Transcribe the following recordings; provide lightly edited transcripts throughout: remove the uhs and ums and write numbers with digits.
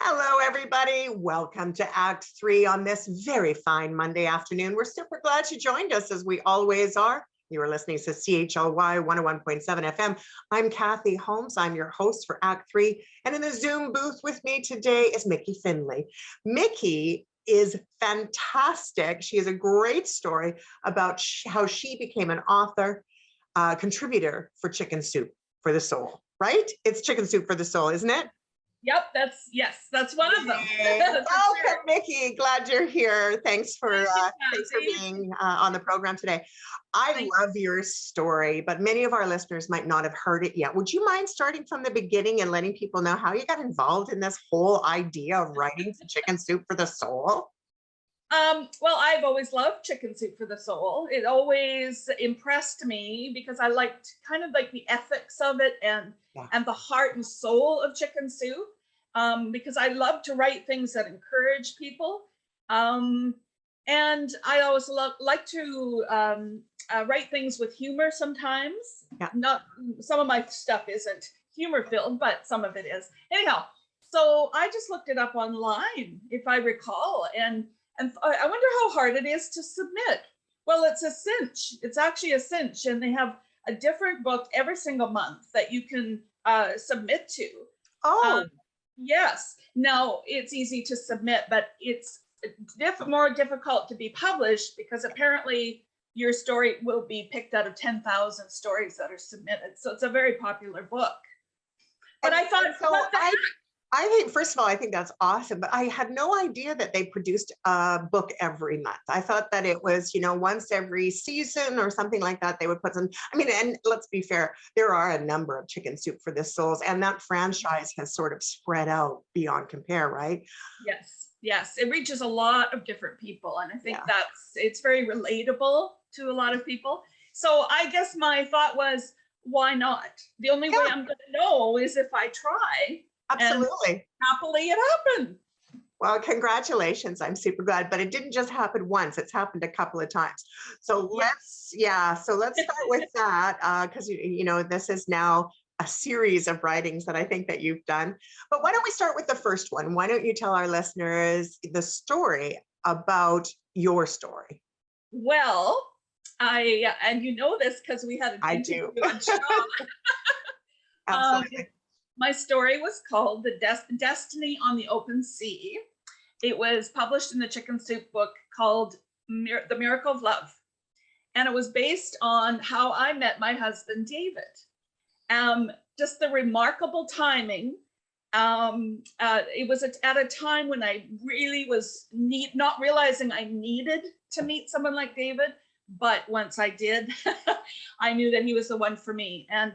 Hello, everybody. Welcome to Act 3 on this very fine Monday afternoon. We're super glad you joined us, as we always are. You are listening to CHLY 101.7 FM. I'm Kathy Holmes. I'm your host for Act 3. And in the Zoom booth with me today is Micki Findlay. Micki is fantastic. She has a great story about how she became an author, contributor for Chicken Soup for the Soul, right? It's Chicken Soup for the Soul, isn't it? Yep, that's one of them. Welcome, Micki. Glad you're here. Thanks for being on the program today. I love your story, but many of our listeners might not have heard it yet. Would you mind starting from the beginning and letting people know how you got involved in this whole idea of writing for Chicken Soup for the Soul? Well, I've always loved Chicken Soup for the Soul. It always impressed me because I liked kind of like the ethics of it and the heart and soul of Chicken Soup. Because I love to write things that encourage people. And I always like to write things with humor sometimes. Yeah. Not some of my stuff isn't humor filled, but some of it is. Anyhow, so I just looked it up online, if I recall, and I wonder how hard it is to submit. Well, it's a cinch. It's actually a cinch, and they have a different book every single month that you can submit to. Oh. Yes. Now it's easy to submit, but it's more difficult to be published because apparently your story will be picked out of 10,000 stories that are submitted. So it's a very popular book. But I thought, I think, first of all, I think that's awesome, but I had no idea that they produced a book every month. I thought that it was, once every season or something like that, they would put some, and let's be fair, there are a number of Chicken Soup for the Souls, and that franchise has sort of spread out beyond compare, right? Yes, it reaches a lot of different people, and I think it's very relatable to a lot of people. So I guess my thought was, why not? The only way I'm going to know is if I try. Absolutely. And happily it happened. Well, congratulations. I'm super glad, but it didn't just happen once. It's happened a couple of times. So let's start with that, because this is now a series of writings that I think that you've done. But why don't we start with the first one? Why don't you tell our listeners the story about your story? Well, and you know this because we had an interview on show. Absolutely. My story was called The Destiny on the Open Sea. It was published in the Chicken Soup book called The Miracle of Love. And it was based on how I met my husband, David. Just the remarkable timing. It was at a time when I really was not realizing I needed to meet someone like David. But once I did, I knew that he was the one for me. And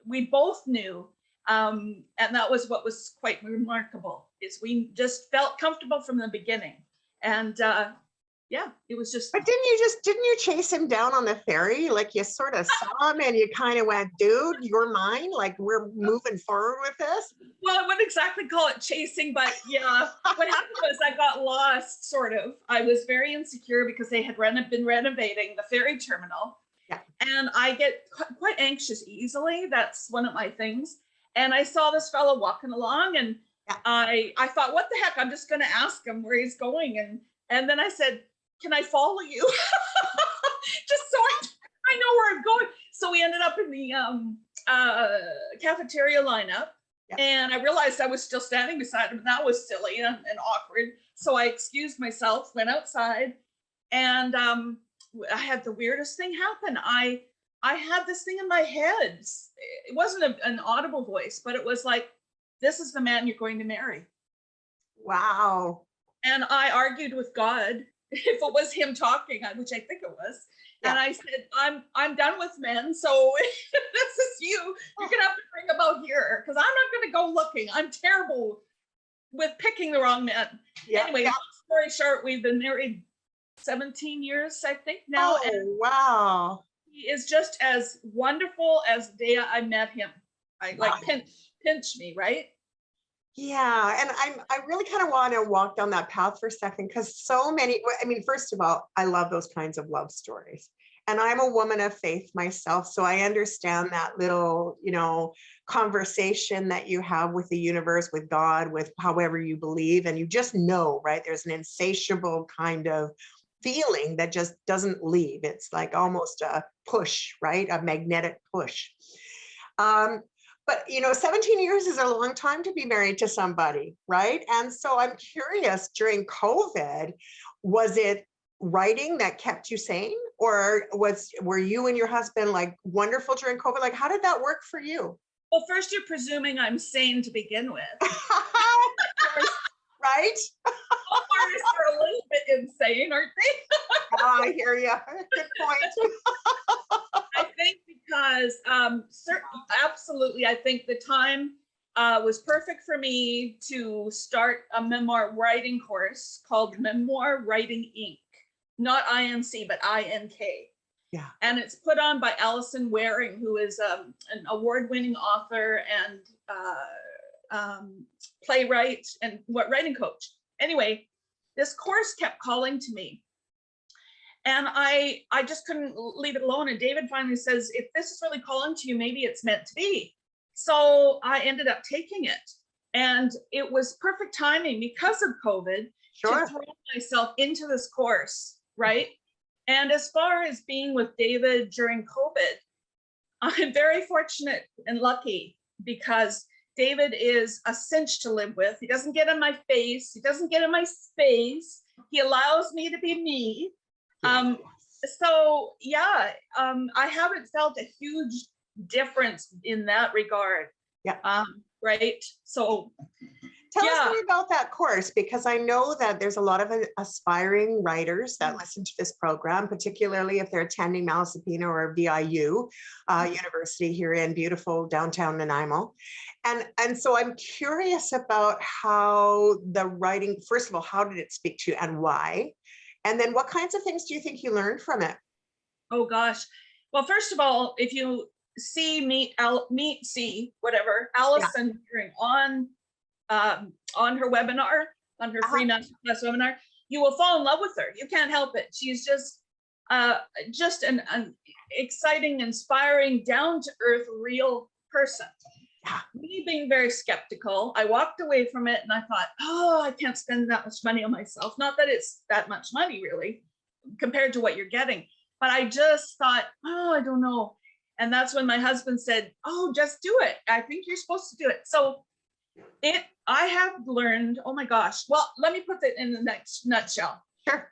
we both knew, and that was what was quite remarkable, is we just felt comfortable from the beginning. And it was just. But didn't you chase him down on the ferry? Like, you sort of saw him and you kind of went, dude, you're mine, like, we're moving forward with this? Well, I wouldn't exactly call it chasing, but yeah, what happened was I got lost, sort of. I was very insecure because they had been renovating the ferry terminal. Yeah. And I get quite anxious easily. That's one of my things. And I saw this fellow walking along, and I thought, what the heck? I'm just going to ask him where he's going. And then I said, can I follow you? Just so I know where I'm going. So we ended up in the cafeteria lineup. Yeah. And I realized I was still standing beside him, and that was silly and awkward. So I excused myself, went outside, and I had the weirdest thing happen. I had this thing in my head. It wasn't an audible voice, but it was like, this is the man you're going to marry. Wow. And I argued with God if it was him talking, which I think it was. Yeah. And I said, I'm done with men. So this is you. You're going to have to bring him out here, because I'm not going to go looking. I'm terrible with picking the wrong men. Yeah. Anyway, long story short, we've been married 17 years, I think now. Oh, and wow. He is just as wonderful as the day I met him. Pinch me, right? Yeah, and I really kind of want to walk down that path for a second, because so many, first of all, I love those kinds of love stories. And I'm a woman of faith myself, so I understand that little, conversation that you have with the universe, with God, with however you believe, and you just know, right? There's an insatiable kind of feeling that just doesn't leave. It's like almost a push, right? A magnetic push. But 17 years is a long time to be married to somebody, right? And so I'm curious, during COVID, was it writing that kept you sane, or were you and your husband like wonderful during COVID? Like, how did that work for you? Well, first you're presuming I'm sane to begin with. Right? Artists are a little bit insane, aren't they? I hear you. Good point. I think because absolutely, I think the time was perfect for me to start a memoir writing course called Memoir Writing Ink. Not INC, but INK. Yeah. And it's put on by Alison Wearing, who is an award-winning author and playwright and writing coach. Anyway, this course kept calling to me. And I just couldn't leave it alone. And David finally says, if this is really calling to you, maybe it's meant to be. So I ended up taking it. And it was perfect timing because of COVID to throw myself into this course, right? And as far as being with David during COVID, I'm very fortunate and lucky because David is a cinch to live with. He doesn't get in my face. He doesn't get in my space. He allows me to be me. So yeah, I haven't felt a huge difference in that regard. Yeah. Right. So tell us more about that course, because I know that there's a lot of aspiring writers that listen to this program, particularly if they're attending Malsapina or VIU University here in beautiful downtown Nanaimo. And so I'm curious about how the writing, first of all, how did it speak to you and why? And then what kinds of things do you think you learned from it? Oh gosh. Well, first of all, if you see Alison Wearing on her webinar, on her free masterclass webinar, you will fall in love with her. You can't help it. She's just an exciting, inspiring, down to earth, real person. Me being very skeptical, I walked away from it and I thought, oh, I can't spend that much money on myself. Not that it's that much money really compared to what you're getting, but I just thought, oh, I don't know. And that's when my husband said, oh, just do it. I think you're supposed to do it. So I have learned, oh my gosh. Well, let me put that in the next nutshell. Sure.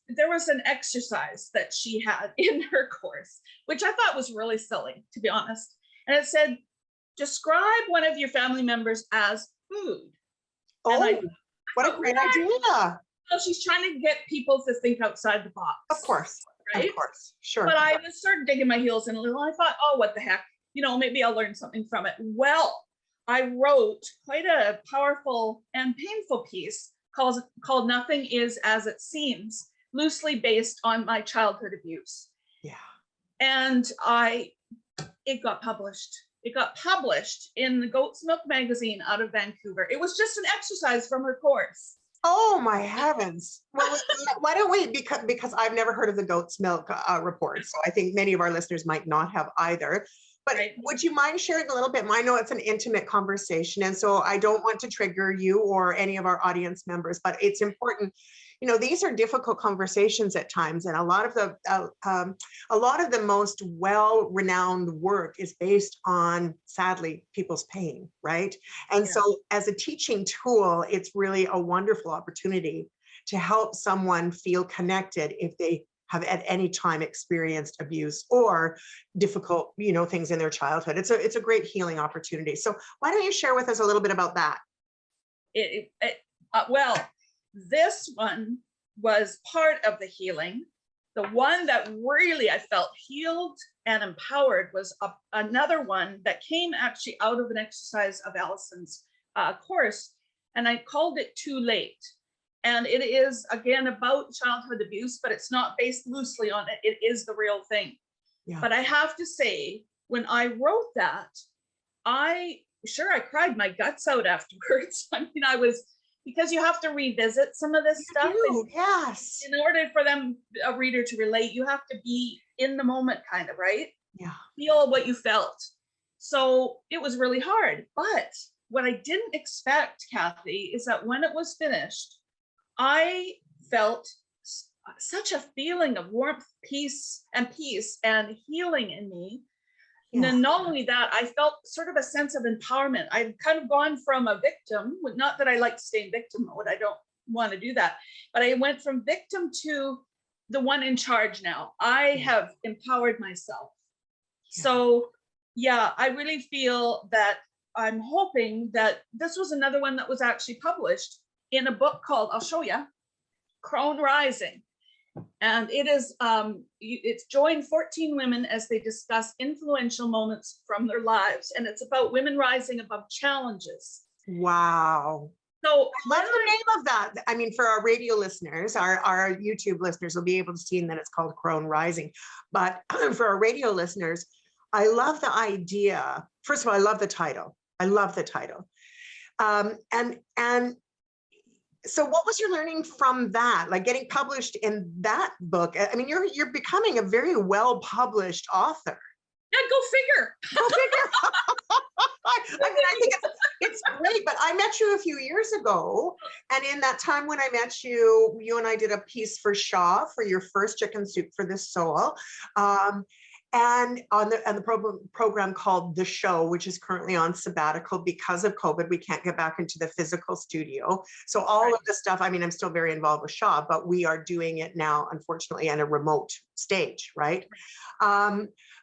There was an exercise that she had in her course, which I thought was really silly, to be honest. And it said, describe one of your family members as food. Oh, what a great idea. Well, she's trying to get people to think outside the box. Of course. Right? Of course. Sure. But I was sort of digging my heels in a little. I thought, oh, what the heck? Maybe I'll learn something from it. Well, I wrote quite a powerful and painful piece called Nothing Is As It Seems, loosely based on my childhood abuse. Yeah. And it got published. It got published in the Goat's Milk magazine out of Vancouver. It was just an exercise from her course. Oh my heavens. Well, why don't we, because I've never heard of the Goat's Milk report. So I think many of our listeners might not have either. But would you mind sharing a little bit? I know it's an intimate conversation, and so I don't want to trigger you or any of our audience members, but it's important. These are difficult conversations at times, and a lot of the most well-renowned work is based on, sadly, people's pain, right? And so as a teaching tool, it's really a wonderful opportunity to help someone feel connected if they have at any time experienced abuse or difficult, things in their childhood. It's a great healing opportunity. So why don't you share with us a little bit about that? Well, this one was part of the healing. The one that really I felt healed and empowered was another one that came actually out of an exercise of Alison's course, and I called it Too Late. And it is, again, about childhood abuse, but it's not based loosely on it. It is the real thing. Yeah. But I have to say, when I wrote that, I cried my guts out afterwards. Because you have to revisit some of this stuff. Yes. In order for a reader to relate, you have to be in the moment, kind of, right? feel what you felt. So it was really hard. But what I didn't expect, Kathy, is that when it was finished, I felt such a feeling of warmth, peace and healing in me. And then not only that, I felt sort of a sense of empowerment. I've kind of gone from a victim, not that I like to stay in victim mode, I don't want to do that, but I went from victim to the one in charge now. I have empowered myself. So yeah, I really feel that I'm hoping that this was another one that was actually published in a book called, I'll show you, Crone Rising. And it is, it's joined 14 women as they discuss influential moments from their lives. And it's about women rising above challenges. Wow. So what's the name of that? I mean, for our radio listeners, our YouTube listeners will be able to see that it's called Crone Rising. But for our radio listeners, I love the idea. First of all, I love the title. I love the title. And so what was your learning from that? Like getting published in that book? I mean, you're becoming a very well-published author. Yeah, go figure. Go figure. I mean, I think it's great, but I met you a few years ago. And in that time when I met you, you and I did a piece for Shaw for your first Chicken Soup for the Soul. And on the program called The Show, which is currently on sabbatical because of COVID, we can't get back into the physical studio. So all of the stuff, I mean, I'm still very involved with Shaw, but we are doing it now, unfortunately, at a remote stage, right?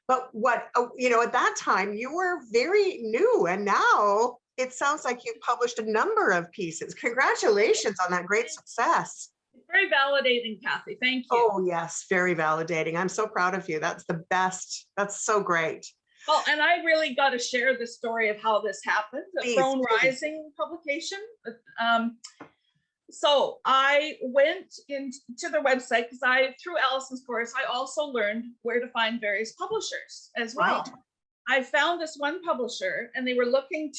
But what, you know, at that time, you were very new, and now it sounds like you've published a number of pieces. Congratulations on that great success. Very validating, Kathy. Thank you. Oh, yes, very validating. I'm so proud of you. That's the best. That's so great. Well, and I really got to share the story of how this happened, the Crone Rising publication. So I went into their website because through Alison's course, I also learned where to find various publishers as well. Right. I found this one publisher and they were looking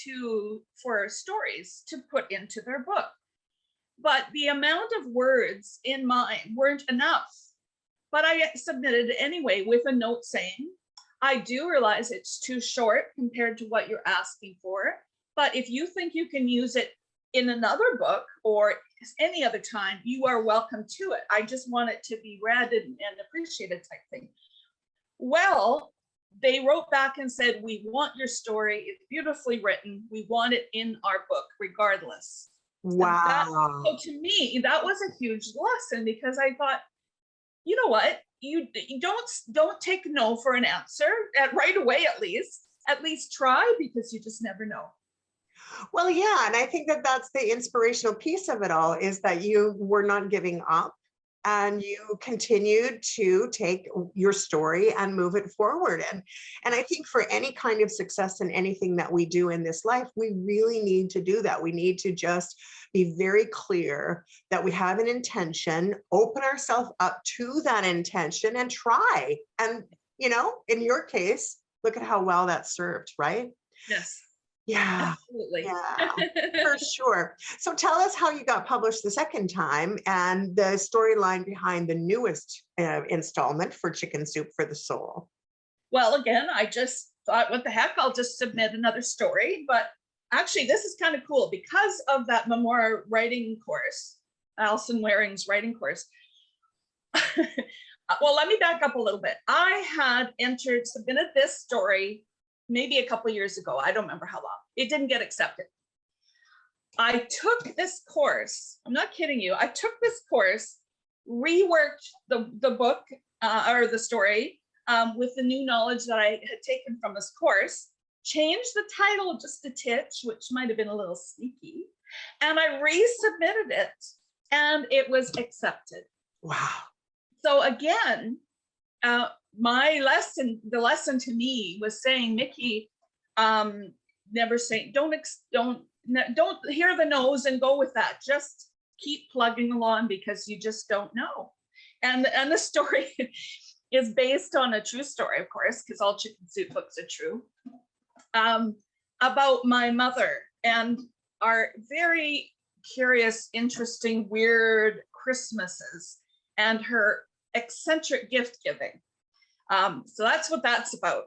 for stories to put into their book. But the amount of words in mine weren't enough. But I submitted it anyway with a note saying, I do realize it's too short compared to what you're asking for. But if you think you can use it in another book or any other time, you are welcome to it. I just want it to be read and appreciated type thing. Well, they wrote back and said, we want your story. It's beautifully written. We want it in our book regardless. Wow. So to me, that was a huge lesson because I thought, you know what? You don't take no for an answer right away, at least try, because you just never know. Well, yeah. And I think that that's the inspirational piece of it all, is that you were not giving up and you continued to take your story and move it forward. And I think for any kind of success in anything that we do in this life, we really need to do that. We need to just be very clear that we have an intention, open ourselves up to that intention and try. And, you know, in your case, look at how well that served, right? Yes. Yeah, absolutely. Yeah, for sure. So tell us how you got published the second time and the storyline behind the newest installment for Chicken Soup for the Soul. Well, again, I just thought, what the heck, I'll just submit another story. But actually, this is kind of cool because of that memoir writing course, Alison Wearing's writing course. Well, let me back up a little bit. I had submitted this story maybe a couple of years ago. I don't remember how long. It didn't get accepted. I took this course. I'm not kidding you. I took this course, reworked the book or the story with the new knowledge that I had taken from this course, changed the title just a titch, which might have been a little sneaky, and I resubmitted it, and it was accepted. Wow. So again, the lesson to me was saying, Micki, never say, don't hear the no's and go with that. Just keep plugging along because you just don't know. And the story is based on a true story, of course, because all Chicken Soup books are true, about my mother and our very curious, interesting, weird Christmases and her eccentric gift giving. So that's what that's about.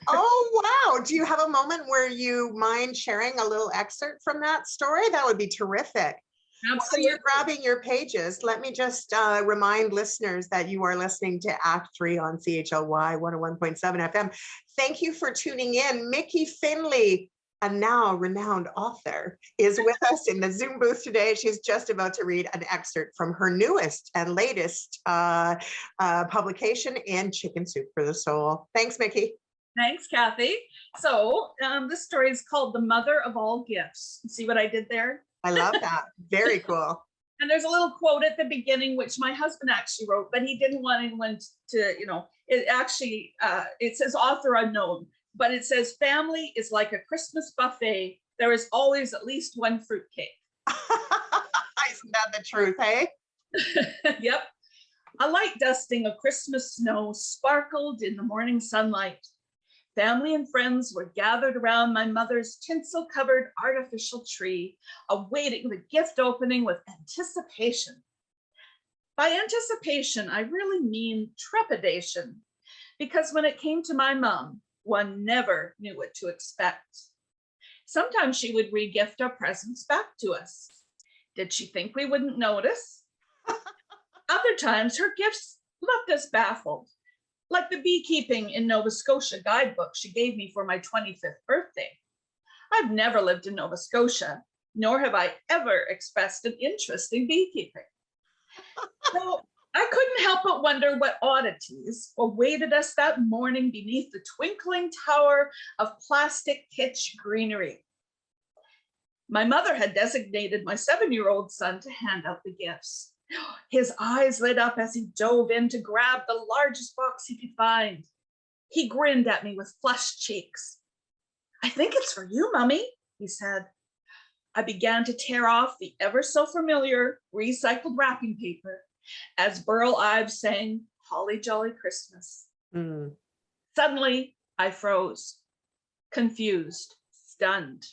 Oh, wow. Do you have a moment where you mind sharing a little excerpt from that story? That would be terrific. Absolutely. While you're grabbing your pages, let me just remind listeners that you are listening to Act 3 on CHLY 101.7 FM. Thank you for tuning in. Micki Findlay, a now renowned author, is with us in the Zoom booth today. She's just about to read an excerpt from her newest and latest publication in Chicken Soup for the Soul. Thanks, Micki. Thanks, Kathy. So this story is called The Mother of All Gifts. See what I did there? I love that. Very cool. And there's a little quote at the beginning, which my husband actually wrote, but he didn't want anyone to, it actually, it says author unknown, but it says, family is like a Christmas buffet. There is always at least one fruitcake. Isn't that the truth, hey? Yep. A light dusting of Christmas snow sparkled in the morning sunlight. Family and friends were gathered around my mother's tinsel-covered artificial tree, awaiting the gift opening with anticipation. By anticipation, I really mean trepidation, because when it came to my mom, one never knew what to expect. Sometimes she would re-gift our presents back to us. Did she think we wouldn't notice? Other times, her gifts left us baffled. Like the beekeeping in Nova Scotia guidebook she gave me for my 25th birthday. I've never lived in Nova Scotia, nor have I ever expressed an interest in beekeeping. So I couldn't help but wonder what oddities awaited us that morning beneath the twinkling tower of plastic kitsch greenery. My mother had designated my 7-year-old son to hand out the gifts. His eyes lit up as he dove in to grab the largest box he could find. He grinned at me with flushed cheeks. I think it's for you, Mummy, he said. I began to tear off the ever so familiar recycled wrapping paper as Burl Ives sang Holly Jolly Christmas. Suddenly, I froze, confused, stunned.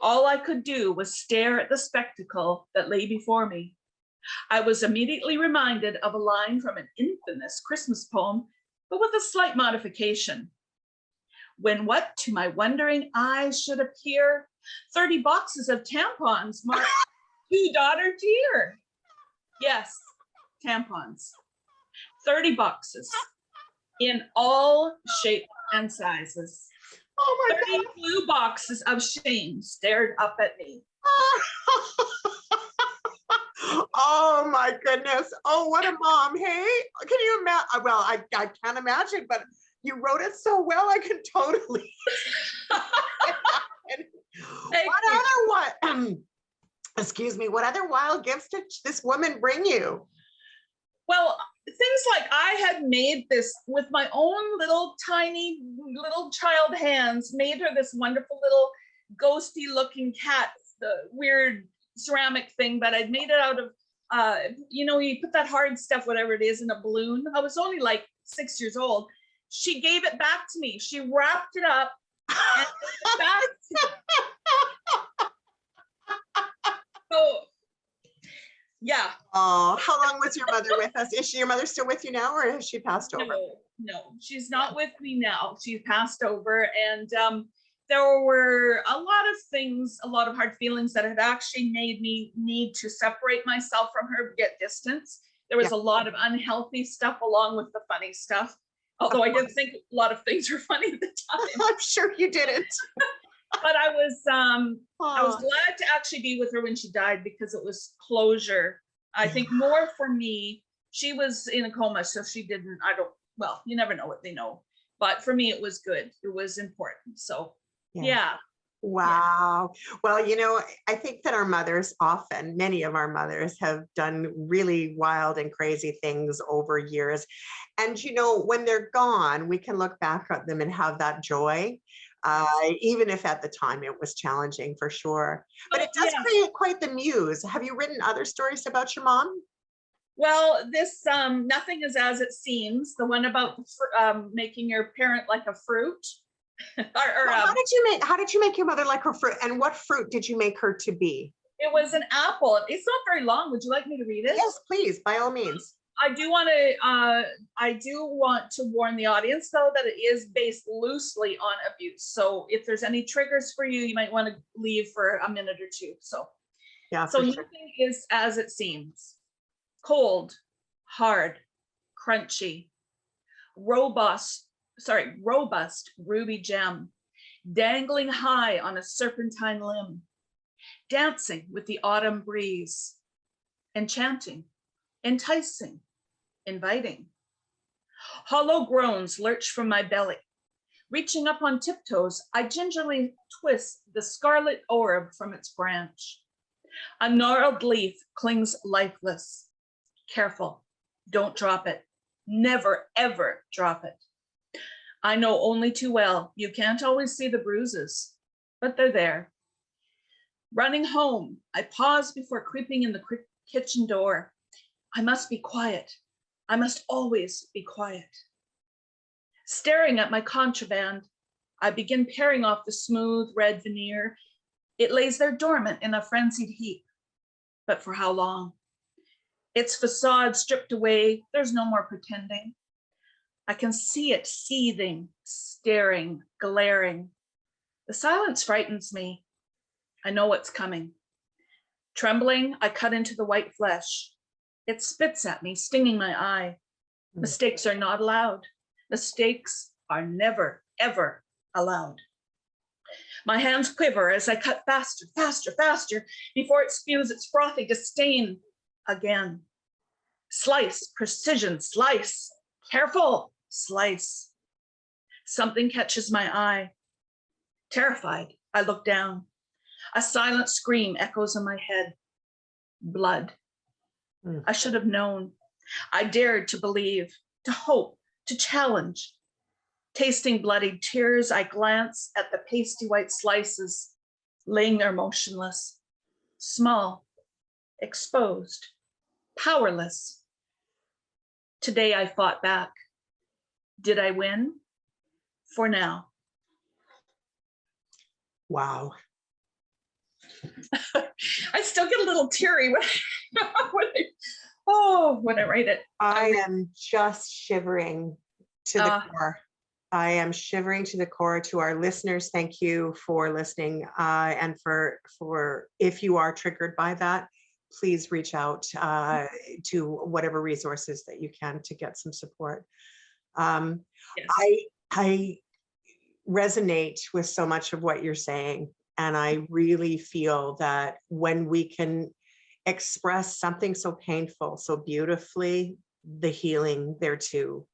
All I could do was stare at the spectacle that lay before me. I was immediately reminded of a line from an infamous Christmas poem, but with a slight modification. When what to my wondering eyes should appear, 30 boxes of tampons marked to daughter dear. Yes, tampons. 30 boxes in all shapes and sizes. Oh my 30 God. blue boxes of shame stared up at me. Oh my goodness. Oh, what a mom. Hey, can you imagine? Well, I can't imagine, but you wrote it so well. I can totally. Excuse me, what other wild gifts did this woman bring you? Well, things like I had made this with my own little tiny little child hands, made her this wonderful little ghosty looking cat, the weird ceramic thing, but I'd made it out of, you put that hard stuff, whatever it is, in a balloon. I was only like 6 years old. She gave it back to me. She wrapped it up and gave it back to me. So, yeah. Oh, how long was your mother with us? Is your mother still with you now, or has she passed over? No, she's not with me now. She's passed over, and there were a lot of things, a lot of hard feelings that had actually made me need to separate myself from her, get distance. There was a lot of unhealthy stuff along with the funny stuff. Although I didn't think a lot of things were funny at the time. I'm sure you didn't. But I was glad to actually be with her when she died, because it was closure. I think more for me. She was in a coma, so she didn't, well, you never know what they know. But for me, it was good. It was important. So yeah. Wow. Well, I think that our mothers often, many of our mothers have done really wild and crazy things over years. And, when they're gone, we can look back at them and have that joy, even if at the time it was challenging, for sure. But it does create quite the muse. Have you written other stories about your mom? Well, this Nothing is as it seems, the one about making your parent like a fruit. How did you make your mother like her fruit, and what fruit did you make her to be? It was an apple. It's not very long. Would you like me to read it? Yes, please, by all means. I do want to warn the audience though that it is based loosely on abuse. So if there's any triggers for you, you might want to leave for a minute or two. So Yeah. so For sure. nothing is as it seems. Cold, hard, crunchy, robust ruby gem, dangling high on a serpentine limb, dancing with the autumn breeze, enchanting, enticing, inviting. Hollow groans lurch from my belly. Reaching up on tiptoes, I gingerly twist the scarlet orb from its branch. A gnarled leaf clings lifeless. Careful, don't drop it. Never, ever drop it. I know only too well you can't always see the bruises, but they're there. Running home, I pause before creeping in the kitchen door. I must be quiet. I must always be quiet. Staring at my contraband, I begin paring off the smooth red veneer. It lays there dormant in a frenzied heap. But for how long? Its facade stripped away, there's no more pretending. I can see it seething, staring, glaring. The silence frightens me. I know what's coming. Trembling, I cut into the white flesh. It spits at me, stinging my eye. Mistakes are not allowed. Mistakes are never, ever allowed. My hands quiver as I cut faster, faster, faster before it spews its frothy disdain again. Slice, precision, slice. Careful, slice. Something catches my eye. Terrified, I look down. A silent scream echoes in my head. Blood. I should have known. I dared to believe, to hope, to challenge. Tasting bloodied tears, I glance at the pasty white slices, laying there motionless, small, exposed, powerless. Today I fought back. Did I win? For now. Wow. I still get a little teary when I write it. I am just shivering to the core. I am shivering to the core. To our listeners, thank you for listening. And for if you are triggered by that, please reach out to whatever resources that you can to get some support. Yes. I resonate with so much of what you're saying. And I really feel that when we can express something so painful so beautifully, the healing there too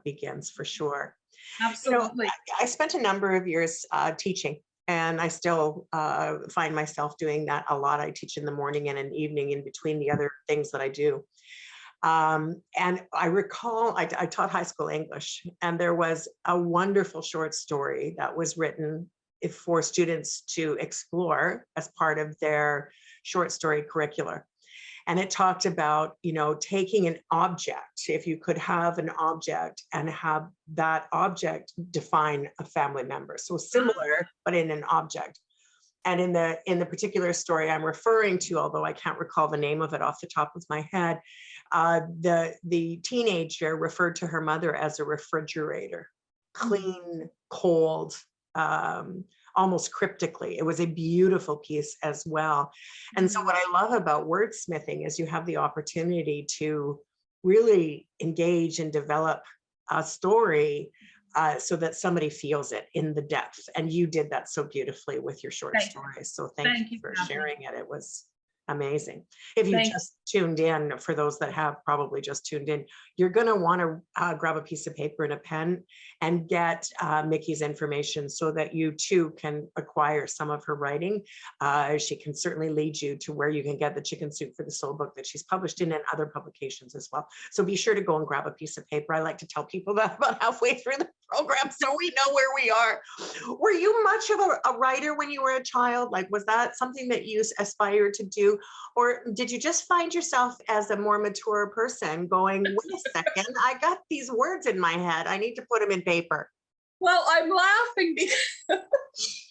begins for sure. Absolutely. I spent a number of years teaching, and I still find myself doing that a lot. I teach in the morning and in the evening in between the other things that I do. And I recall I taught high school English, and there was a wonderful short story that was written for students to explore as part of their short story curricula. And it talked about, taking an object, if you could have an object and have that object define a family member. So similar, but in an object. And in the particular story I'm referring to, although I can't recall the name of it off the top of my head, the teenager referred to her mother as a refrigerator, clean, cold, almost cryptically. It was a beautiful piece as well. And so what I love about wordsmithing is you have the opportunity to really engage and develop a story so that somebody feels it in the depth. And you did that so beautifully with your short stories. So thank you for sharing it. It was amazing. If you just tuned in, for those that have probably just tuned in, you're going to want to grab a piece of paper and a pen and get Micki's information so that you too can acquire some of her writing. She can certainly lead you to where you can get the Chicken Soup for the Soul book that she's published in and other publications as well. So be sure to go and grab a piece of paper. I like to tell people that about halfway through the program so we know where we are. Were you much of a writer when you were a child? Like, was that something that you aspired to do? Or did you just find yourself as a more mature person going, wait a second, I got these words in my head. I need to put them in paper. Well, I'm laughing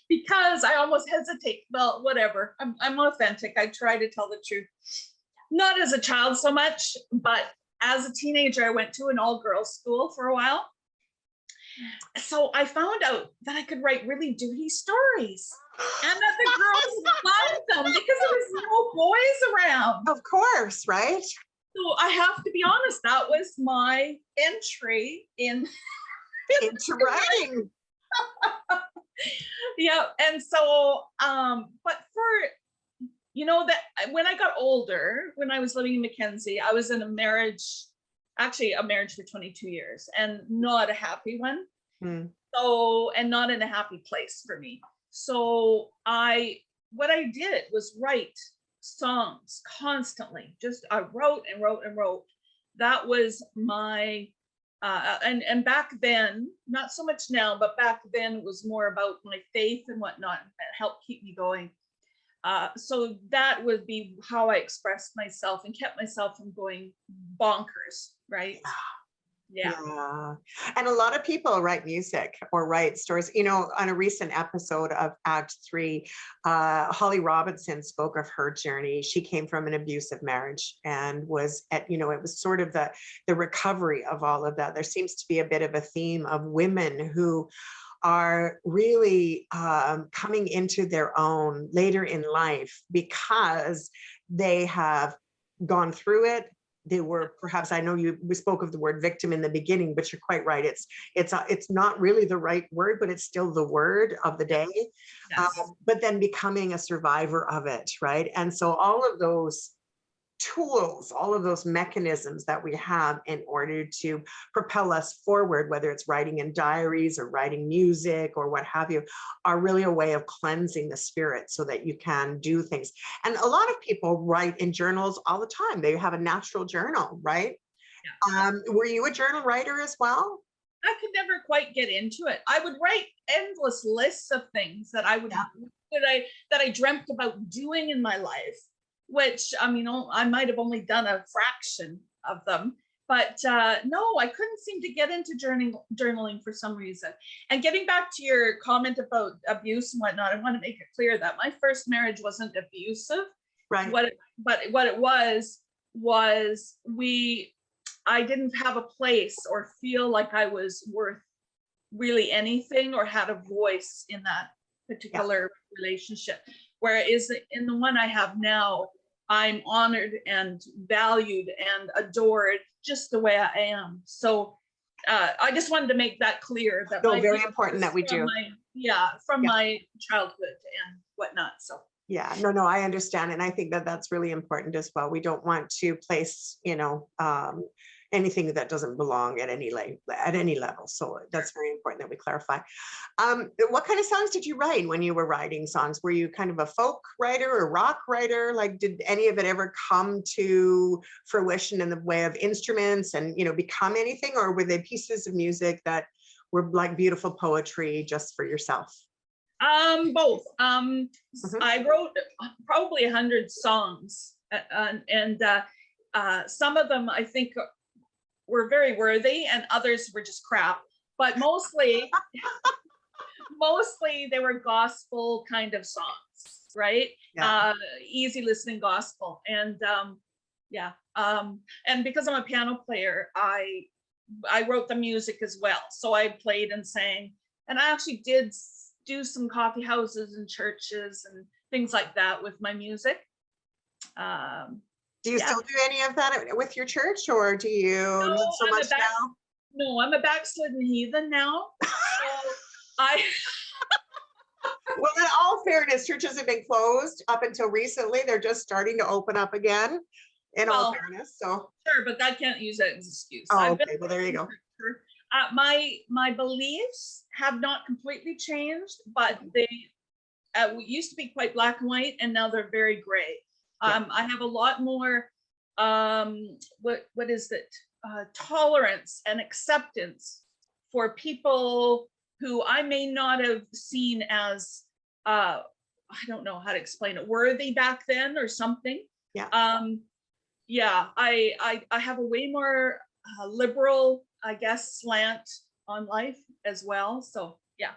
because I almost hesitate. Well, whatever. I'm authentic. I try to tell the truth. Not as a child so much, but as a teenager, I went to an all-girls school for a while. So I found out that I could write really duty stories and that the girls loved them because there was no boys around. Of course, right? So I have to be honest, that was my entry into writing. Yeah, and so, but for, you know, that when I got older, when I was living in Mackenzie, I was in a marriage for 22 years, and not a happy one. So, and not in a happy place for me. So what I did was write songs constantly. Just I wrote and wrote and wrote. That was my and back then, not so much now, but back then it was more about my faith and whatnot that helped keep me going. So that would be how I expressed myself and kept myself from going bonkers, right? Yeah. And a lot of people write music or write stories. You know, on a recent episode of Act 3, Holly Robinson spoke of her journey. She came from an abusive marriage and was at, you know, it was sort of the recovery of all of that. There seems to be a bit of a theme of women who are really coming into their own later in life because they have gone through it. They were perhaps, I know we spoke of the word victim in the beginning, but you're quite right. It's not really the right word, but it's still the word of the day. Yes. But then becoming a survivor of it, right? And so all of those tools, all of those mechanisms that we have in order to propel us forward, whether it's writing in diaries or writing music or what have you, are really a way of cleansing the spirit so that you can do things. And a lot of people write in journals all the time. They have a natural journal, right? Yeah. Were you a journal writer as well? I could never quite get into it. I would write endless lists of things that I would that I dreamt about doing in my life, which, I mean, I might have only done a fraction of them, but no, I couldn't seem to get into journaling for some reason. And getting back to your comment about abuse and whatnot, I want to make it clear that my first marriage wasn't abusive. Right. But what it was I didn't have a place or feel like I was worth really anything or had a voice in that particular relationship. Whereas in the one I have now, I'm honored and valued and adored just the way I am. So I just wanted to make that clear. That very important that we do. From my childhood and whatnot. So. Yeah, no, I understand. And I think that that's really important as well. We don't want to place, you know, anything that doesn't belong at any level. So that's very important that we clarify. What kind of songs did you write when you were writing songs? Were you kind of a folk writer or rock writer? Like, did any of it ever come to fruition in the way of instruments and, you know, become anything? Or were they pieces of music that were like beautiful poetry just for yourself? Both. I wrote probably 100 songs, and some of them I think were very worthy, and others were just crap. But mostly they were gospel kind of songs, right? Yeah. Easy listening gospel, and and because I'm a piano player, I wrote the music as well. So I played and sang, and I actually did do some coffee houses and churches and things like that with my music. Do you still do any of that with your church, or do you not so much now? No, I'm a backslidden heathen now. So Well, in all fairness, churches have been closed up until recently. They're just starting to open up again, in all fairness. So sure, but I can't use that as an excuse. Oh, okay. Well, there you go. My beliefs have not completely changed, but they used to be quite black and white, and now they're very gray. I have a lot more what is it? Tolerance and acceptance for people who I may not have seen as I don't know how to explain it, worthy back then or something. Yeah. I have a way more liberal, I guess, slant on life as well. So yeah.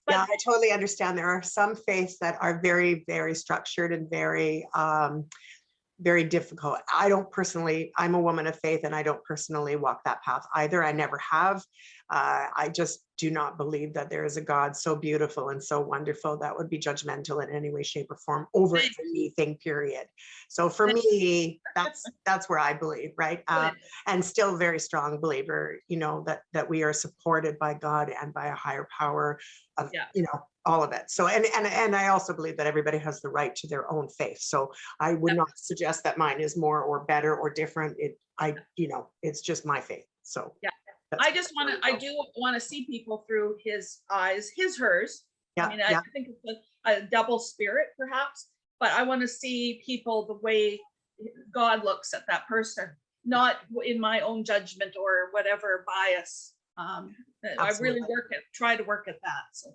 But yeah, I totally understand. There are some faiths that are very, very structured and very very difficult. I don't personally, I'm a woman of faith, and I don't personally walk that path either. I never have. I just do not believe that there is a God so beautiful and so wonderful that would be judgmental in any way, shape, or form over anything, period. So for me, that's where I believe, right? And still very strong believer, you know, that we are supported by God and by a higher power of, you know, all of it. So, and I also believe that everybody has the right to their own faith. So I would not suggest that mine is more or better or different. You know, it's just my faith. So I do want to see people through his eyes, hers. I mean, I think it's a double spirit perhaps, but I want to see people the way God looks at that person, not in my own judgment or whatever bias. I really try to work at that. So.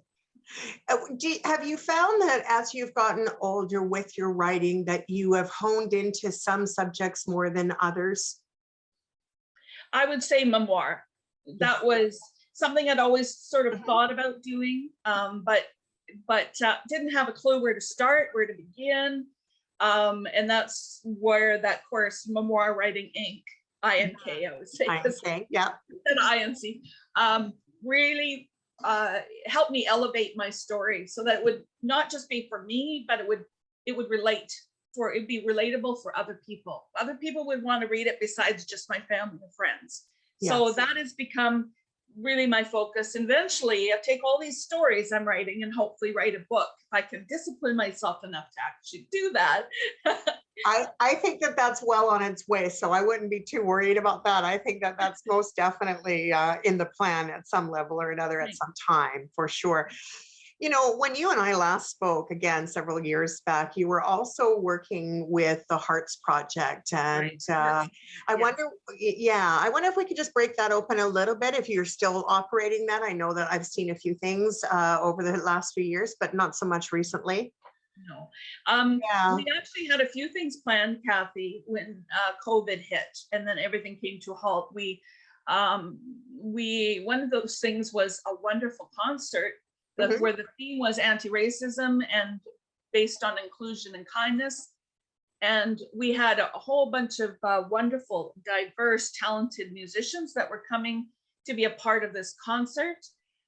Have you found that as you've gotten older with your writing that you have honed into some subjects more than others? I would say memoir. That was something I'd always sort of thought about doing, but didn't have a clue where to start, where to begin. And that's where that course, Memoir Writing Ink, I-N-K, I would say. I-N-K, yeah. And I-N-C, really helped me elevate my story so that it would not just be for me, but it would it'd be relatable for other people. Other people would want to read it besides just my family and friends. Yes. So that has become really my focus. Eventually, I take all these stories I'm writing and hopefully write a book. If I can discipline myself enough to actually do that. I think that that's well on its way, so I wouldn't be too worried about that. I think that that's most definitely in the plan at some level or another at some time, for sure. You know, when you and I last spoke, again, several years back, you were also working with the Hearts Project. And I wonder if we could just break that open a little bit, if you're still operating that. I know that I've seen a few things over the last few years, but not so much recently. No. We actually had a few things planned, Kathy, when COVID hit and then everything came to a halt. One of those things was a wonderful concert where the theme was anti-racism and based on inclusion and kindness. And we had a whole bunch of wonderful, diverse, talented musicians that were coming to be a part of this concert.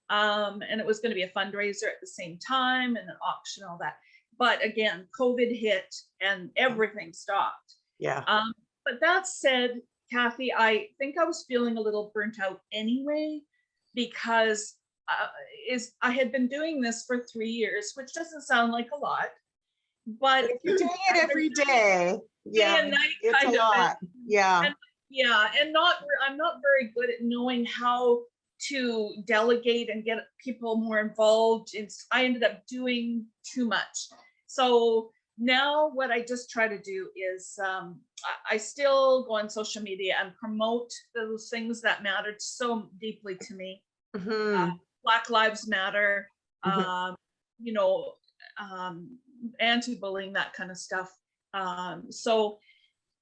And it was going to be a fundraiser at the same time and an auction, all that. But again, COVID hit and everything stopped. Yeah. But that said, Kathy, I think I was feeling a little burnt out anyway, because I had been doing this for 3 years, which doesn't sound like a lot, but if you're doing it every day, day and night, it's kind a lot. And I'm not very good at knowing how to delegate and get people more involved. I ended up doing too much. So now what I just try to do is I still go on social media and promote those things that mattered so deeply to me. Black Lives Matter, anti-bullying, that kind of stuff. And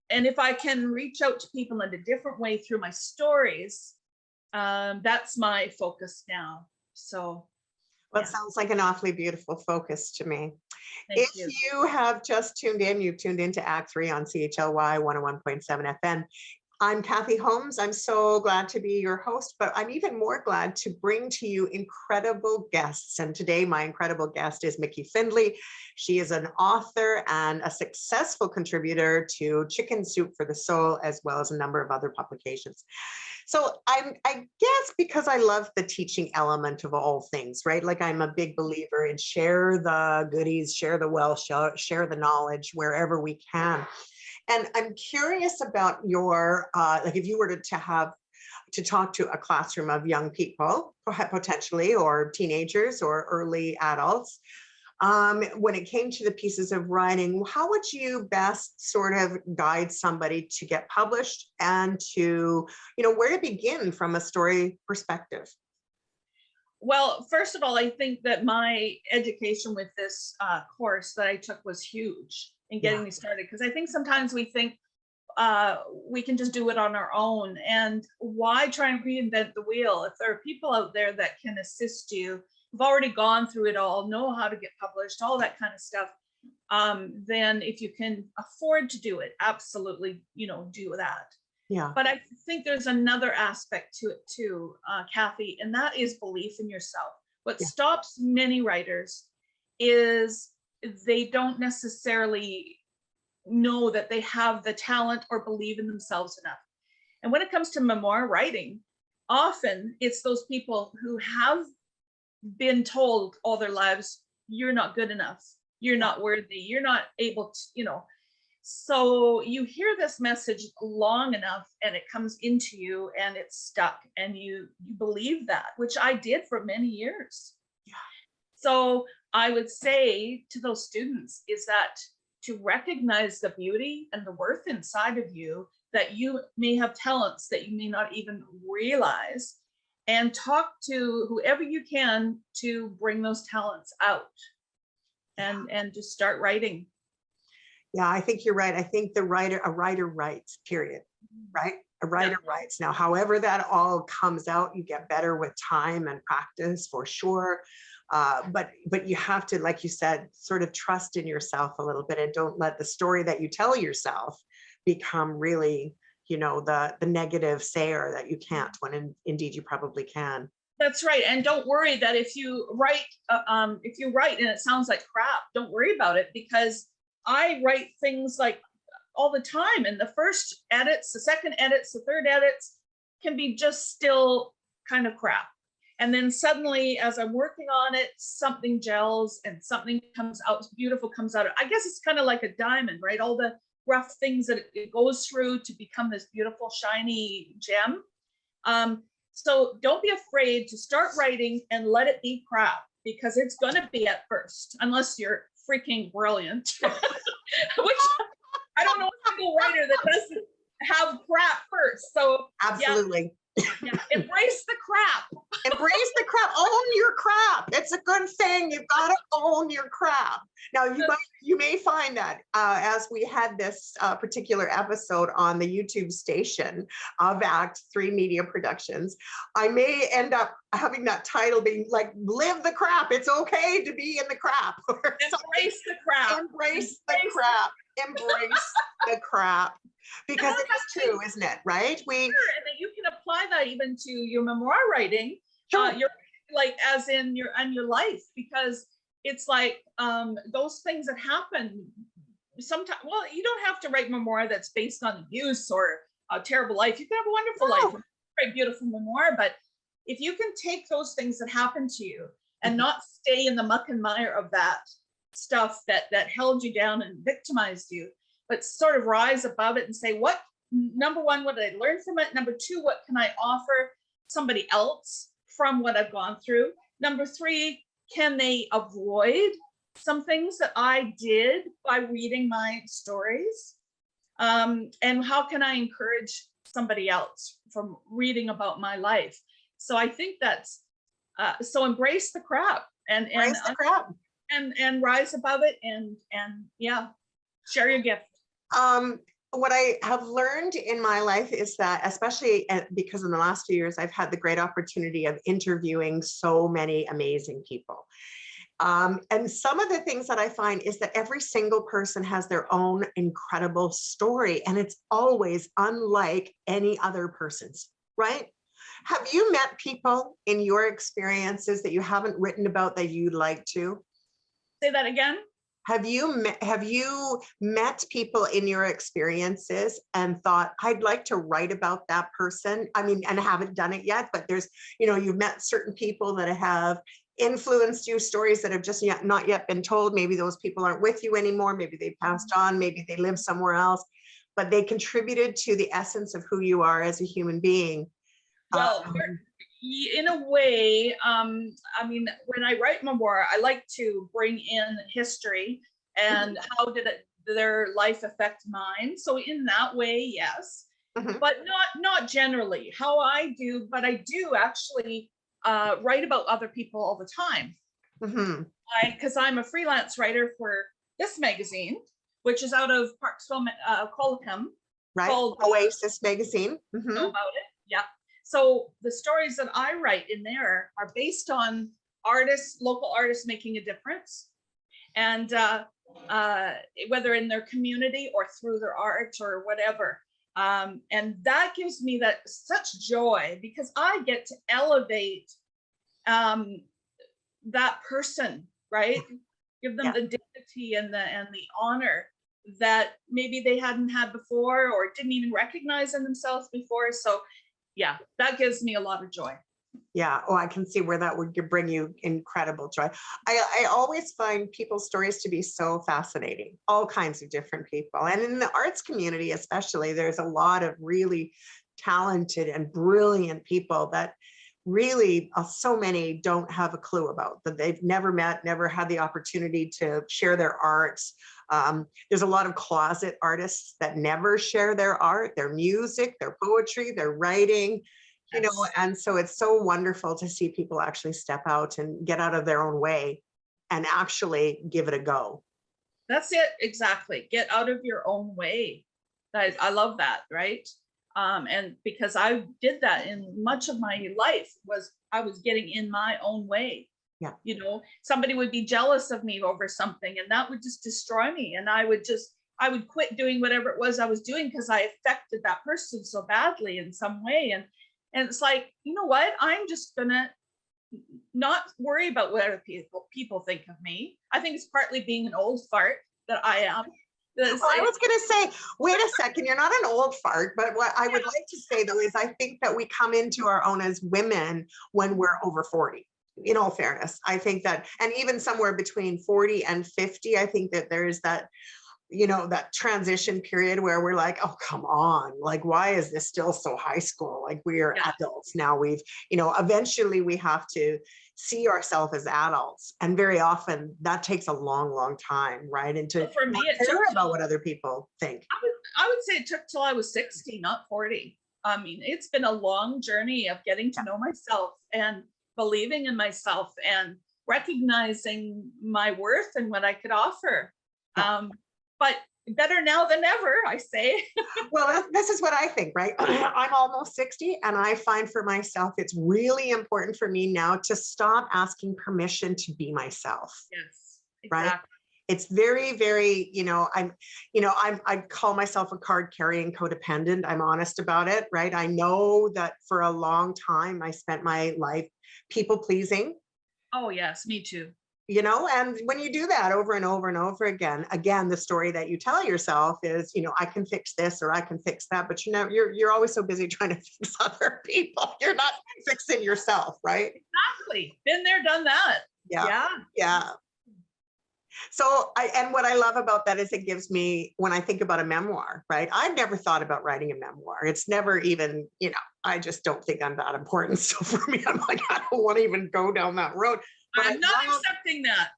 if I can reach out to people in a different way through my stories, that's my focus now. So. Well, it sounds like an awfully beautiful focus to me. Thank if you have just tuned in, you've tuned into Act 3 on CHLY 101.7 FM. I'm Kathy Holmes. I'm so glad to be your host, but I'm even more glad to bring to you incredible guests. And today my incredible guest is Micki Findlay. She is an author and a successful contributor to Chicken Soup for the Soul, as well as a number of other publications. So I guess because I love the teaching element of all things, right? Like I'm a big believer in share the goodies, share the wealth, share the knowledge wherever we can. And I'm curious about your, like if you were to talk to a classroom of young people, potentially, or teenagers or early adults, when it came to the pieces of writing, how would you best sort of guide somebody to get published and to, where to begin from a story perspective? Well, first of all, I think that my education with this course that I took was huge in getting me started, because I think sometimes we think we can just do it on our own, and why try and reinvent the wheel if there are people out there that can assist you, who've already gone through it all, know how to get published, all that kind of stuff. then if you can afford to do it, absolutely, do that. Yeah. But I think there's another aspect to it too, Kathy, and that is belief in yourself. What stops many writers is they don't necessarily know that they have the talent or believe in themselves enough. And when it comes to memoir writing, often it's those people who have been told all their lives, you're not good enough, you're not worthy, you're not able to, so you hear this message long enough and it comes into you and it's stuck and you believe that, which I did for many years. Yeah. So I would say to those students is that to recognize the beauty and the worth inside of you, that you may have talents that you may not even realize, and talk to whoever you can to bring those talents out and to start writing. Yeah, I think you're right. I think a writer writes, period, right? A writer writes. Now, however that all comes out, you get better with time and practice for sure. But you have to, like you said, sort of trust in yourself a little bit and don't let the story that you tell yourself become really, the negative sayer that you can't, when indeed you probably can. That's right. And don't worry that if you write and it sounds like crap, don't worry about it, because I write things like all the time, and the first edits, the second edits, the third edits can be just still kind of crap. And then suddenly, as I'm working on it, something gels and something comes out, beautiful comes out. I guess it's kind of like a diamond, right? All the rough things that it goes through to become this beautiful, shiny gem. So don't be afraid to start writing and let it be crap, because it's going to be at first, unless you're freaking brilliant, which I don't know a single writer that doesn't have crap first. So absolutely. Yeah, embrace the crap. Embrace the crap. Own your crap. It's a good thing. You've got to own your crap. Now, you may find that as we had this particular episode on the YouTube station of Act 3 Media Productions, I may end up having that title being like, live the crap. It's okay to be in the crap. Embrace the crap. Embrace the crap. Embrace the crap. Because it is true, isn't it? Right? Sure, and then you can apply that even to your memoir writing, your like as in your life, because it's like those things that happen sometimes. Well, you don't have to write memoir that's based on abuse or a terrible life. You can have a wonderful life, a very beautiful memoir. But if you can take those things that happen to you and not stay in the muck and mire of that stuff that held you down and victimized you, but sort of rise above it and say, what, number one, what did I learn from it? Number two, what can I offer somebody else from what I've gone through? Number three, can they avoid some things that I did by reading my stories? And how can I encourage somebody else from reading about my life? So I think that's, so embrace the crap and rise above it and share your gift. What I have learned in my life is that, especially because in the last few years, I've had the great opportunity of interviewing so many amazing people. And some of the things that I find is that every single person has their own incredible story, and it's always unlike any other person's, right? Have you met people in your experiences that you haven't written about that you'd like to? Say that again. Have you met people in your experiences and thought, I'd like to write about that person? I mean, and haven't done it yet, but there's, you've met certain people that have influenced you, stories that have just not yet been told. Maybe those people aren't with you anymore. Maybe they passed on. Maybe they live somewhere else, but they contributed to the essence of who you are as a human being. Well, in a way, I mean, when I write memoir, I like to bring in history and how did their life affect mine. So in that way, yes, but not generally how I do, but I do actually write about other people all the time. Because I'm a freelance writer for this magazine, which is out of Parksville, Colquhoun. Right, Oasis magazine. Know about it, yeah. So the stories that I write in there are based on local artists making a difference. And whether in their community or through their art or whatever. And that gives me that such joy, because I get to elevate that person, right? Give them the dignity and the honor that maybe they hadn't had before or didn't even recognize in themselves before. So yeah, that gives me a lot of joy. Yeah. Oh, I can see where that would bring you incredible joy. I always find people's stories to be so fascinating, all kinds of different people. And in the arts community, especially, there's a lot of really talented and brilliant people that really so many don't have a clue about, that they've never met, never had the opportunity to share their arts. There's a lot of closet artists that never share their art, their music, their poetry, their writing, you know, and so it's so wonderful to see people actually step out and get out of their own way and actually give it a go. That's it. Exactly. Get out of your own way. I love that. Right. And because I did that in much of my life, I was getting in my own way. Yeah. You know, somebody would be jealous of me over something, and that would just destroy me. And I would quit doing whatever it was I was doing because I affected that person so badly in some way. And it's like, you know what? I'm just gonna not worry about what other people think of me. I think it's partly being an old fart that I am. Well, I was going to say, wait a second, you're not an old fart, but what I would like to say, though, is I think that we come into our own as women when we're over 40. In all fairness, I think that, and even somewhere between 40 and 50, I think that there is that, you know, that transition period where we're like, oh, come on, like, why is this still so high school? Like, we are adults now. We've, you know, eventually we have to see ourselves as adults. And very often that takes a long, long time, right? And to for me, not care about what other people think. I would say it took till I was 60, not 40. I mean, it's been a long journey of getting to know myself and believing in myself and recognizing my worth and what I could offer. But better now than ever, I say. Well, this is what I think, right? I'm almost 60, and I find for myself, it's really important for me now to stop asking permission to be myself. Yes, exactly. Right? It's very, very, I call myself a card carrying codependent. I'm honest about it, right? I know that for a long time, I spent my life people pleasing. Oh, yes, me too. You know, and when you do that over and over and over again, the story that you tell yourself is, you know, I can fix this or I can fix that, but you're always so busy trying to fix other people. You're not fixing yourself, right? Exactly. Been there, done that. Yeah. So and what I love about that is it gives me, when I think about a memoir, right? I've never thought about writing a memoir. It's never even, you know, I just don't think I'm that important. So for me, I'm like, I don't want to even go down that road. But I'm not accepting that.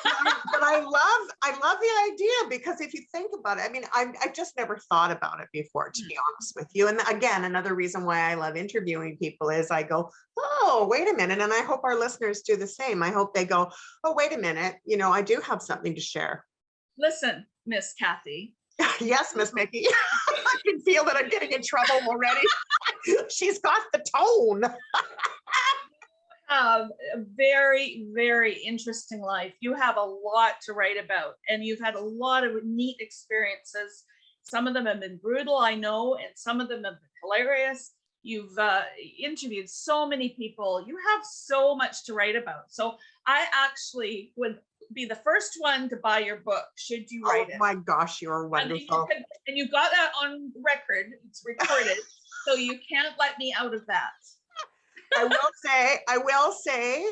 But I love the idea, because if you think about it, I mean, I just never thought about it before, to be honest with you. And again, another reason why I love interviewing people is I go, oh, wait a minute. And I hope our listeners do the same. I hope they go, oh, wait a minute. You know, I do have something to share. Listen, Miss Kathy. Yes, Miss Micki. I can feel that I'm getting in trouble already. She's got the tone. A very, very interesting life. You have a lot to write about, and you've had a lot of neat experiences. Some of them have been brutal, I know, and some of them have been hilarious. You've interviewed so many people. You have so much to write about. So I actually would be the first one to buy your book, should you write it. Oh my gosh, you're wonderful. And you got that on record. It's recorded. So you can't let me out of that. I will say,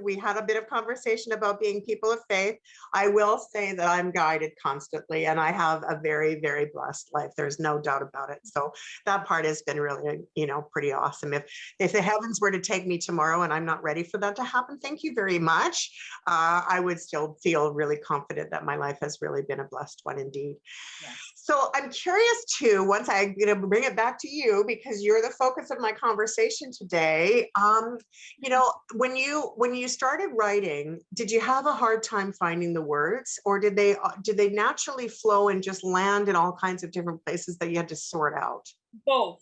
we had a bit of conversation about being people of faith. I will say that I'm guided constantly, and I have a very, very blessed life. There's no doubt about it. So that part has been really, pretty awesome. If the heavens were to take me tomorrow and I'm not ready for that to happen, thank you very much. I would still feel really confident that my life has really been a blessed one indeed. Yeah. So I'm curious too, once I'm going to bring it back to you, because you're the focus of my conversation today. When you started writing, did you have a hard time finding the words, or did they naturally flow and just land in all kinds of different places that you had to sort out? Both.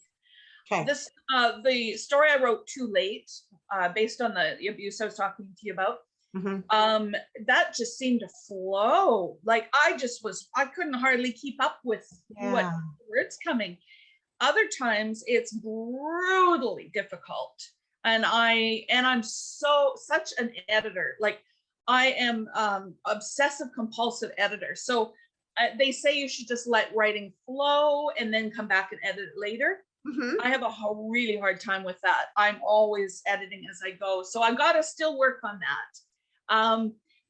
Okay. The story I wrote too late, based on the abuse I was talking to you about. That just seemed to flow. Like I couldn't hardly keep up with what words coming. Other times it's brutally difficult. And I'm such an editor. Like I am obsessive compulsive editor. So they say you should just let writing flow and then come back and edit it later. I have a really hard time with that. I'm always editing as I go. So I've got to still work on that.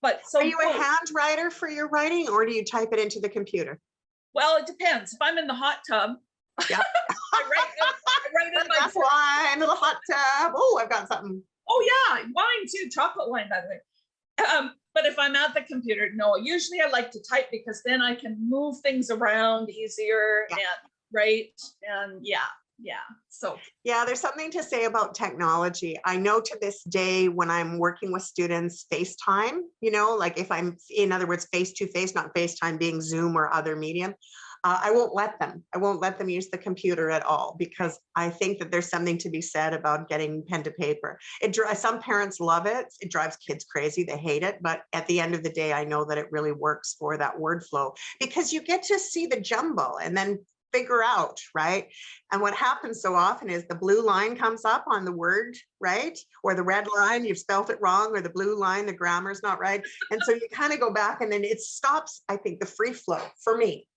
But so are you a hand writer for your writing, or do you type it into the computer? Well, it depends. If I'm in the hot tub, yeah. I write in my wine in the hot tub. Oh, I've got something. Oh yeah, wine too, chocolate wine, by the way. But if I'm at the computer, no, usually I like to type because then I can move things around easier and so there's something to say about technology. I know to this day when I'm working with students FaceTime, like if I'm, in other words, face to face, not FaceTime being Zoom or other medium, I won't let them use the computer at all, because I think that there's something to be said about getting pen to paper. Some parents love it. It drives kids crazy. They hate it. But at the end of the day, I know that it really works for that word flow, because you get to see the jumble and then figure out, right? And what happens so often is the blue line comes up on the word, right? Or the red line, you've spelt it wrong, or the blue line, the grammar's not right. And so you kind of go back and then it stops, I think, the free flow for me.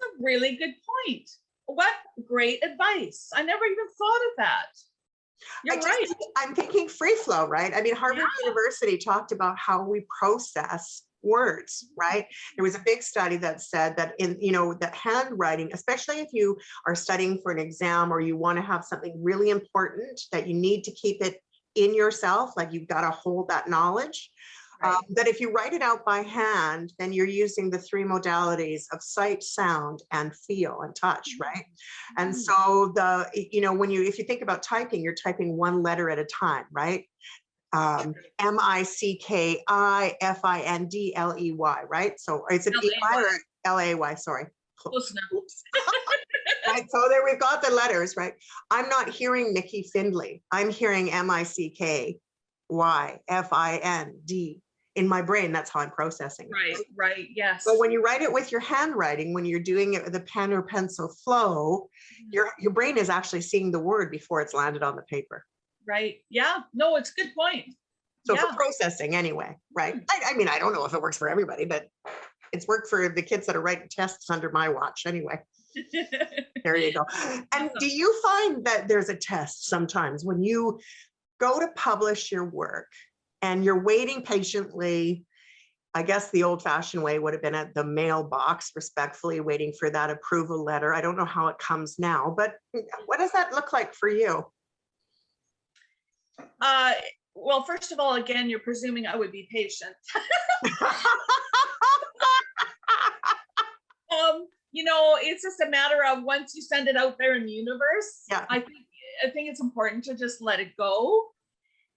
That's a really good point. What great advice. I never even thought of that. You're right. I'm thinking free flow, right? I mean, Harvard University talked about how we process words, right? There was a big study that said that that handwriting, especially if you are studying for an exam or you want to have something really important that you need to keep it in yourself, like you've got to hold that knowledge, that if you write it out by hand, then you're using the three modalities of sight, sound, and feel and touch, right? And so if you think about typing, you're typing one letter at a time, right? Mickifindlay, right? So it's an E-Y or L-A-Y, sorry. Right, so there we've got the letters, right? I'm not hearing Micki Findlay. I'm hearing Mickifindly in my brain. That's how I'm processing it. Right, yes. But when you write it with your handwriting, when you're doing it with a pen or pencil flow, your brain is actually seeing the word before it's landed on the paper. Right. Yeah. No, it's a good point. So for processing anyway, right? I mean, I don't know if it works for everybody, but it's worked for the kids that are writing tests under my watch anyway. There you go. And do you find that there's a test sometimes when you go to publish your work and you're waiting patiently? I guess the old-fashioned way would have been at the mailbox, respectfully waiting for that approval letter. I don't know how it comes now, but what does that look like for you? Well, first of all, again, you're presuming I would be patient. It's just a matter of once you send it out there in the universe, I think it's important to just let it go.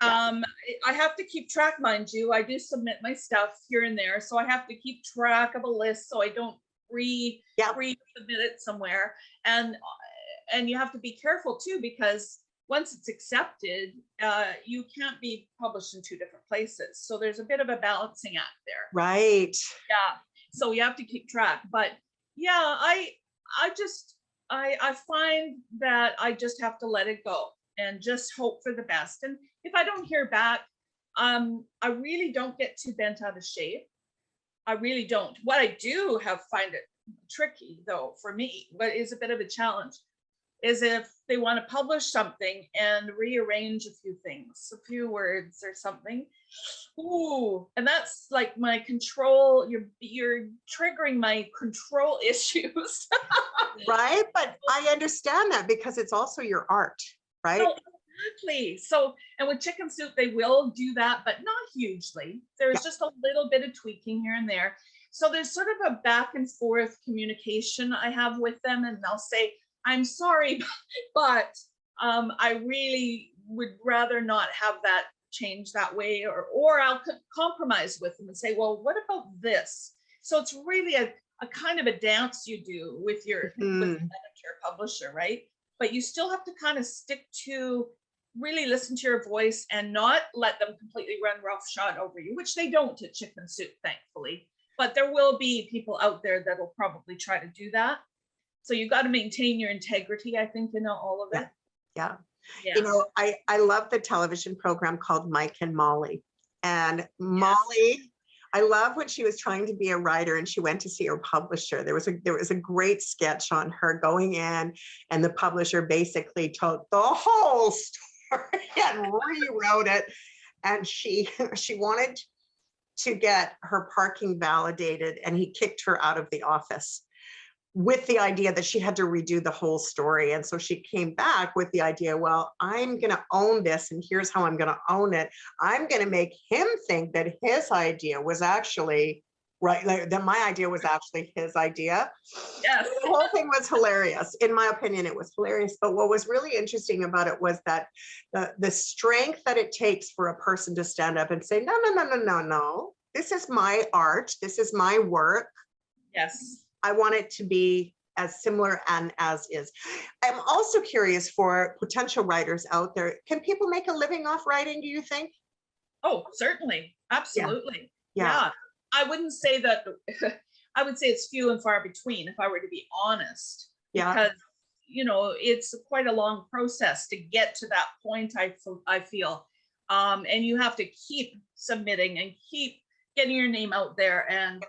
I have to keep track, mind you. I do submit my stuff here and there, so I have to keep track of a list so I don't re-submit it somewhere. And you have to be careful too, because once it's accepted, you can't be published in two different places. So there's a bit of a balancing act there. Right. Yeah. So you have to keep track. But yeah, I find that I just have to let it go and just hope for the best. And if I don't hear back, I really don't get too bent out of shape. I really don't. What I do find it tricky though, for me, but is a bit of a challenge, is if they want to publish something and rearrange a few things, a few words or something. Ooh, and that's like my control. You're triggering my control issues. Right, but I understand that because it's also your art, right? So, exactly. So, and with Chicken Soup, they will do that, but not hugely. There's just a little bit of tweaking here and there. So there's sort of a back and forth communication I have with them, and they'll say, I'm sorry, but I really would rather not have that change that way, or I'll compromise with them and say, well, what about this? So it's really a kind of a dance you do with your with editor, publisher, right? But you still have to kind of stick to really listen to your voice and not let them completely run roughshod over you, which they don't at Chicken Soup, thankfully. But there will be people out there that will probably try to do that. So you got to maintain your integrity, I think, in all of it. Yeah. Yeah. You know, I love the television program called Mike and Molly. And Molly, I love when she was trying to be a writer and she went to see her publisher. There was a great sketch on her going in, and the publisher basically told the whole story and rewrote it. And she wanted to get her parking validated, and he kicked her out of the office with the idea that she had to redo the whole story. And so she came back with the idea, well, I'm going to own this, and here's how I'm going to own it. I'm going to make him think that his idea was actually right, like that my idea was actually his idea. Yes. The whole thing was hilarious. In my opinion, it was hilarious. But what was really interesting about it was that the strength that it takes for a person to stand up and say, no, no, no, no, no, no. This is my art. This is my work. Yes. I want it to be as similar and as is. I'm also curious for potential writers out there. Can people make a living off writing, do you think? Oh, certainly. Absolutely. Yeah. I wouldn't say that. I would say it's few and far between, if I were to be honest. Yeah. Because, you know, it's quite a long process to get to that point, I feel. And you have to keep submitting and keep getting your name out there and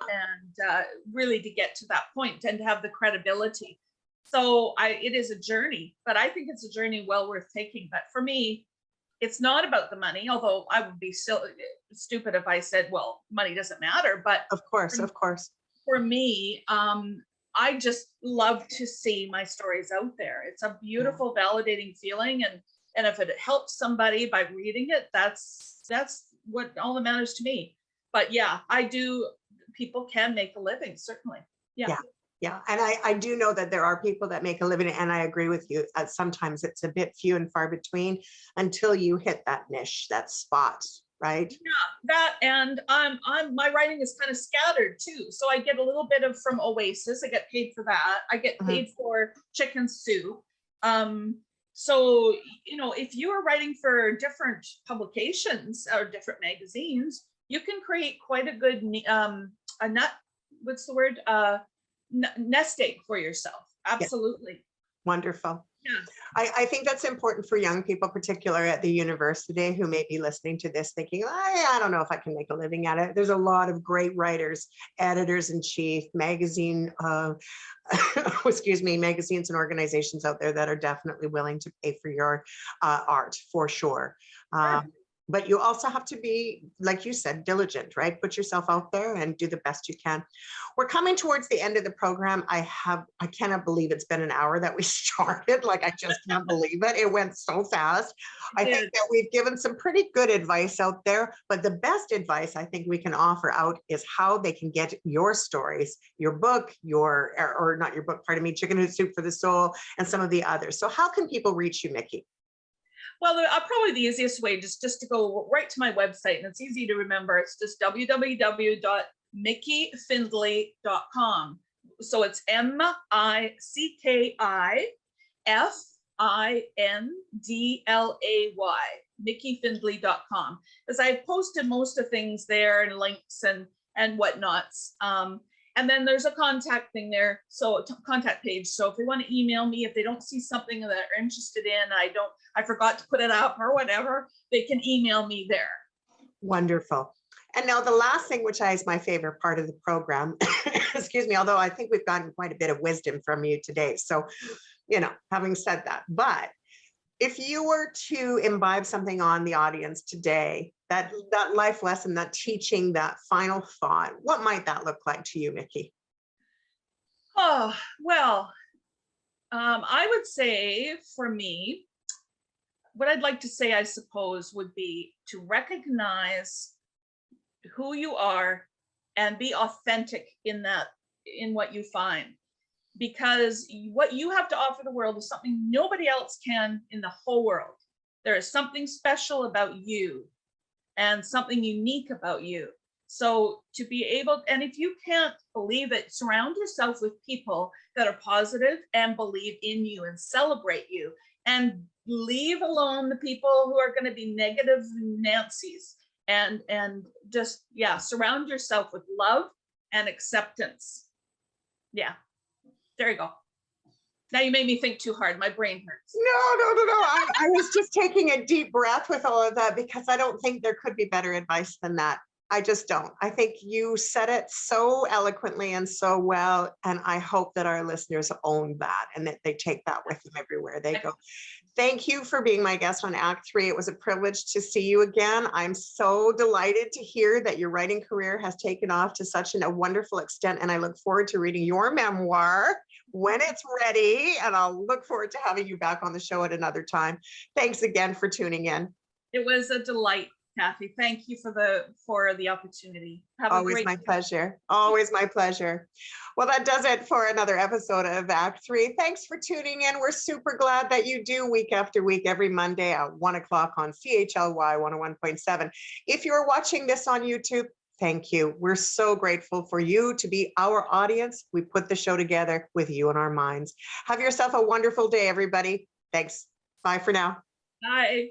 really to get to that point and to have the credibility. So it is a journey, but I think it's a journey well worth taking. But for me, it's not about the money, although I would be so stupid if I said, well, money doesn't matter. But of course. For me, I just love to see my stories out there. It's a beautiful, validating feeling. And if it helps somebody by reading it, that's what all that matters to me. But yeah, people can make a living, certainly. Yeah. And I do know that there are people that make a living, and I agree with you. Sometimes it's a bit few and far between until you hit that niche, that spot, right? Yeah, that, and my writing is kind of scattered too. So I get a little bit of from Oasis. I get paid for that. I get paid for Chicken Soup. So, you know, if you are writing for different publications or different magazines, you can create quite a good nest egg for yourself. Absolutely. Yeah. Wonderful. Yeah. I think that's important for young people, particularly at the university, who may be listening to this thinking, I don't know if I can make a living at it. There's a lot of great writers, editors-in-chief, magazines and organizations out there that are definitely willing to pay for your art, for sure. But you also have to be, like you said, diligent, right? Put yourself out there and do the best you can. We're coming towards the end of the program. I cannot believe it's been an hour that we started. Like, I just can't believe it. It went so fast. I think that we've given some pretty good advice out there, but the best advice I think we can offer out is how they can get your stories, your book, or not your book, pardon me, Chicken Soup for the Soul, and some of the others. So how can people reach you, Micki? Well, probably the easiest way is just to go right to my website, and it's easy to remember. It's just www.mickifindlay.com. So it's MICKIFINDLAY, mickifindlay.com. Because I've posted most of things there and links and whatnots. And then there's a contact thing there, so contact page. So if they want to email me, if they don't see something that they're interested in, I forgot to put it up or whatever, they can email me there. Wonderful. And now the last thing, which is my favorite part of the program, excuse me, although I think we've gotten quite a bit of wisdom from you today. So, you know, having said that, but if you were to imbibe something on the audience today, that life lesson, that teaching, that final thought, what might that look like to you, Micki? Oh, well, I would say for me, what I'd like to say, I suppose, would be to recognize who you are and be authentic in what you find. Because what you have to offer the world is something nobody else can in the whole world. There is something special about you and something unique about you. So to be able, and if you can't believe it, surround yourself with people that are positive and believe in you and celebrate you and leave alone the people who are going to be negative Nancy's, and just, yeah, surround yourself with love and acceptance. Yeah, there you go. Now you made me think too hard. My brain hurts. No. I was just taking a deep breath with all of that, because I don't think there could be better advice than that. I just don't. I think you said it so eloquently and so well. And I hope that our listeners own that and that they take that with them everywhere they go. Thank you for being my guest on Act 3. It was a privilege to see you again. I'm so delighted to hear that your writing career has taken off to such a wonderful extent. And I look forward to reading your memoir when it's ready. And I'll look forward to having you back on the show at another time. Thanks again for tuning in. It was a delight, Kathy. Thank you for the opportunity. Have Always a great my pleasure. Always my pleasure. Well, that does it for another episode of Act 3. Thanks for tuning in. We're super glad that you do week after week, every Monday at 1 o'clock on CHLY 101.7. If you're watching this on YouTube, thank you. We're so grateful for you to be our audience. We put the show together with you in our minds. Have yourself a wonderful day, everybody. Thanks. Bye for now. Bye.